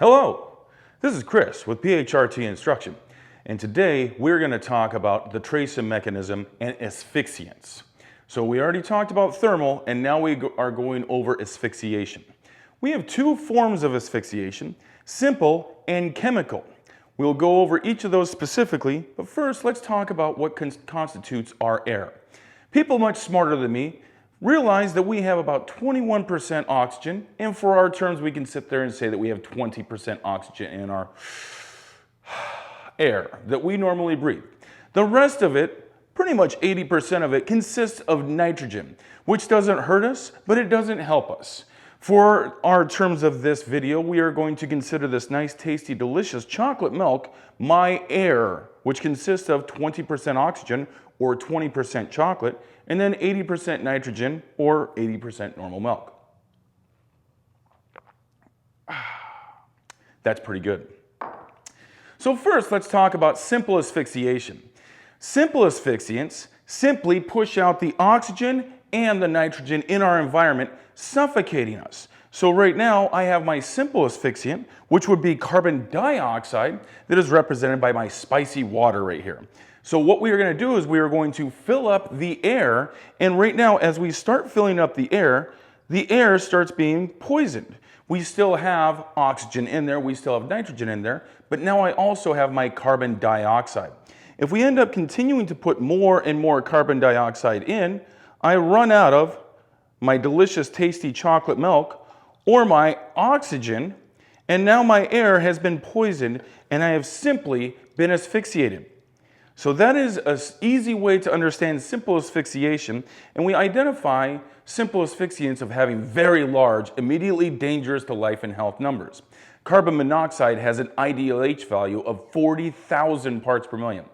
Hello, this is Chris with PHRT Instruction, and today we're going to talk about the TRACEM mechanism and asphyxiants. So we already talked about thermal, and now we are going over asphyxiation. We have two forms of asphyxiation, simple and chemical. We'll go over each of those specifically, but first let's talk about what constitutes our air. People much smarter than me realize that we have about 21% oxygen, and for our terms we can sit there and say that we have 20% oxygen in our air that we normally breathe. The rest of it, pretty much 80% of it, consists of nitrogen, which doesn't hurt us, but it doesn't help us. For our terms of this video, we are going to consider this nice, tasty, delicious chocolate milk, my air, which consists of 20% oxygen or 20% chocolate, and then 80% nitrogen or 80% normal milk. That's pretty good. So first, let's talk about simple asphyxiation. Simple asphyxiants simply push out the oxygen and the nitrogen in our environment, suffocating us. So right now, I have my simple asphyxiant, which would be carbon dioxide, that is represented by my spicy water right here. So what we are going to do is we are going to fill up the air, and right now as we start filling up the air starts being poisoned. We still have oxygen in there, we still have nitrogen in there, but now I also have my carbon dioxide. If we end up continuing to put more and more carbon dioxide in, I run out of my delicious tasty chocolate milk or my oxygen, and now my air has been poisoned and I have simply been asphyxiated. So that is an easy way to understand simple asphyxiation, and we identify simple asphyxiants of having very large, immediately dangerous to life and health numbers. Carbon monoxide has an IDLH value of 40,000 parts per million.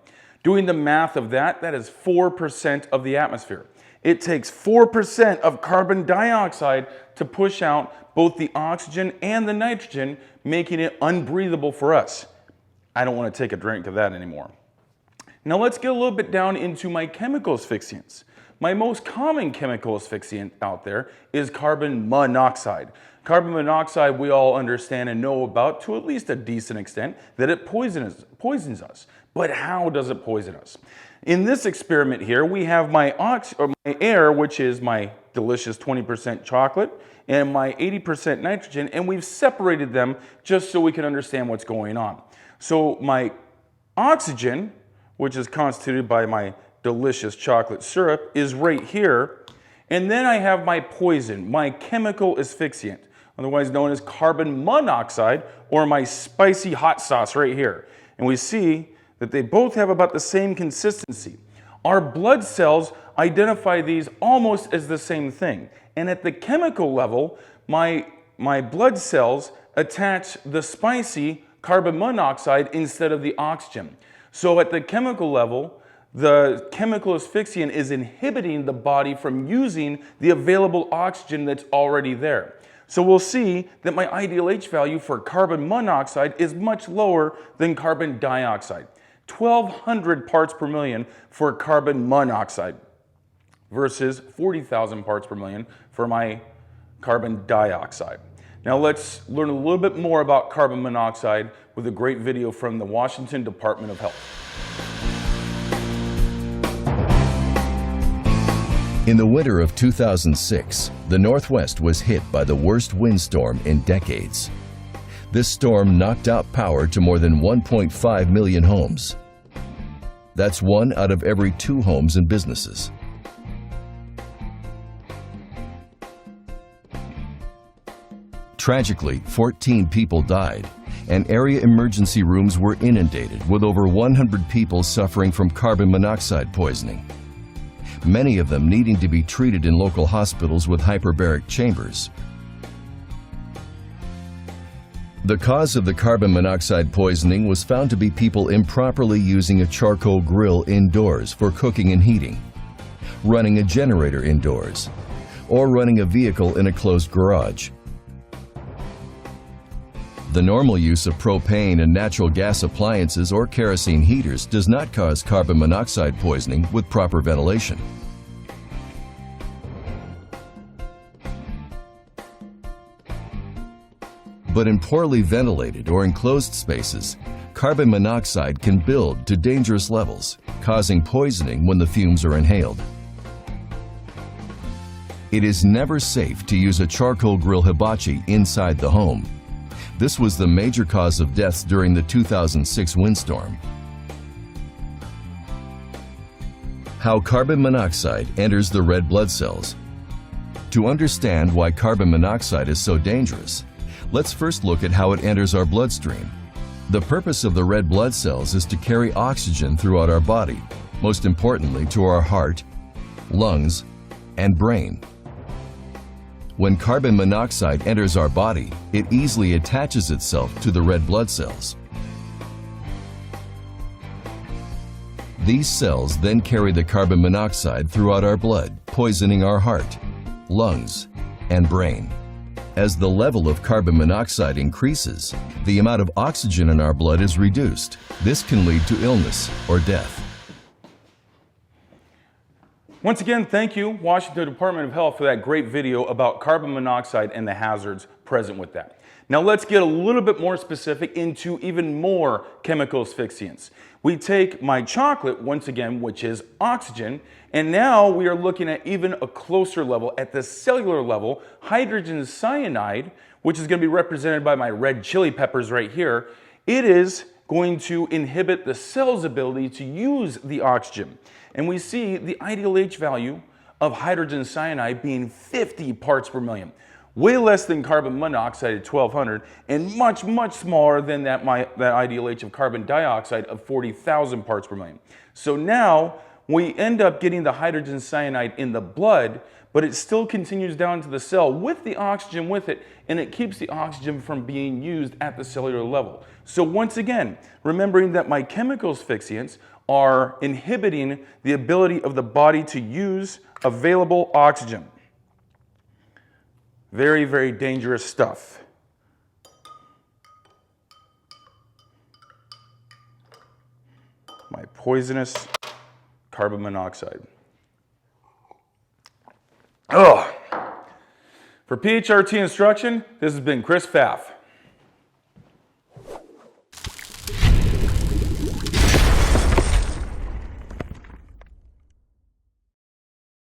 Doing the math of that, that is 4% of the atmosphere. It takes 4% of carbon dioxide to push out both the oxygen and the nitrogen, making it unbreathable for us. I don't want to take a drink of that anymore. Now let's get a little bit down into my chemical asphyxiants. My most common chemical asphyxiant out there is carbon monoxide. Carbon monoxide we all understand and know about to at least a decent extent that it poisons us. But how does it poison us? In this experiment here, we have my air, which is my delicious 20% chocolate, and my 80% nitrogen, and we've separated them just so we can understand what's going on. So my oxygen, which is constituted by my delicious chocolate syrup, is right here. And then I have my poison, my chemical asphyxiant, otherwise known as carbon monoxide, or my spicy hot sauce right here. And we see that they both have about the same consistency. Our blood cells identify these almost as the same thing. And at the chemical level, my blood cells attach the spicy carbon monoxide instead of the oxygen. So at the chemical level, the chemical asphyxiant is inhibiting the body from using the available oxygen that's already there. So we'll see that my IDLH value for carbon monoxide is much lower than carbon dioxide. 1,200 parts per million for carbon monoxide versus 40,000 parts per million for my carbon dioxide. Now let's learn a little bit more about carbon monoxide with a great video from the Washington Department of Health. In the winter of 2006, the Northwest was hit by the worst windstorm in decades. This storm knocked out power to more than 1.5 million homes. That's 1 out of every 2 homes and businesses. Tragically, 14 people died, and area emergency rooms were inundated with over 100 people suffering from carbon monoxide poisoning, many of them needing to be treated in local hospitals with hyperbaric chambers. The cause of the carbon monoxide poisoning was found to be people improperly using a charcoal grill indoors for cooking and heating, running a generator indoors, or running a vehicle in a closed garage. The normal use of propane and natural gas appliances or kerosene heaters does not cause carbon monoxide poisoning with proper ventilation. But in poorly ventilated or enclosed spaces, carbon monoxide can build to dangerous levels, causing poisoning when the fumes are inhaled. It is never safe to use a charcoal grill hibachi inside the home. This was the major cause of deaths during the 2006 windstorm. How carbon monoxide enters the red blood cells. To understand why carbon monoxide is so dangerous, let's first look at how it enters our bloodstream. The purpose of the red blood cells is to carry oxygen throughout our body, most importantly to our heart, lungs, and brain. When carbon monoxide enters our body, it easily attaches itself to the red blood cells. These cells then carry the carbon monoxide throughout our blood, poisoning our heart, lungs, and brain. As the level of carbon monoxide increases, the amount of oxygen in our blood is reduced. This can lead to illness or death. Once again, thank you, Washington Department of Health, for that great video about carbon monoxide and the hazards present with that. Now let's get a little bit more specific into even more chemical asphyxiants. We take my chocolate, once again, which is oxygen, and now we are looking at even a closer level, at the cellular level, hydrogen cyanide, which is going to be represented by my red chili peppers right here. It is going to inhibit the cell's ability to use the oxygen. And we see the ideal H value of hydrogen cyanide being 50 parts per million. Way less than carbon monoxide at 1200, and much, much smaller than that ideal H of carbon dioxide of 40,000 parts per million. So now we end up getting the hydrogen cyanide in the blood, but it still continues down to the cell with the oxygen with it, and it keeps the oxygen from being used at the cellular level. So once again, remembering that my chemical asphyxiants are inhibiting the ability of the body to use available oxygen. Very, very dangerous stuff. My poisonous carbon monoxide. Ugh. For PHRT instruction, this has been Chris Pfaff.